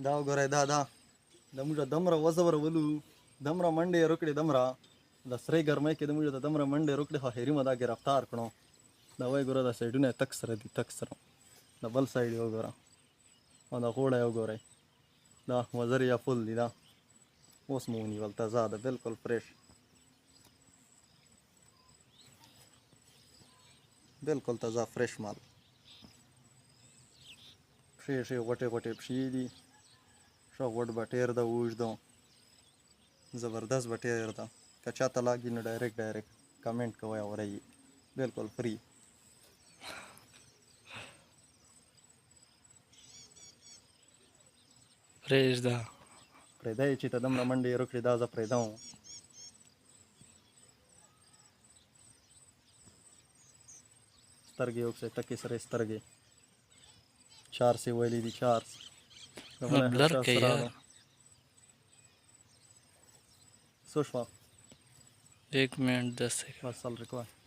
دا وګورئ دا د موږ دمره وزبره ولو دمره منډې روکړې دمره د سرې ګرمۍ کې د موږ د دمره منډې روکړې خو هري مو دا ګرفتار کړو دا وایي ګوره د سایډونه یې تک سره دي تک سره د بل سایډ یې وګوره او د غوړه یې وګورئ دا وزر یا فل دي دا اوس مو ونیول تازه ده بالکل فریش بالکل تازه فریش مال ښې غوټې پښې دي ښه غوټ بټیر ده اوږد ده زبردست بټیر ده که چاته لاګي نو ډایرکټ کمنټ کوئ او ورئ بالکل فری پرېږده پرېږده یې چې ته دومره منډې یې وکړې دا زه پرېږدم سترګې وکړئ تکې سرې سترګې چارس یې ویلي دي چارس بلر کوي یار څه شوه 1 منٹ 10 سیکنड بس چل رکوه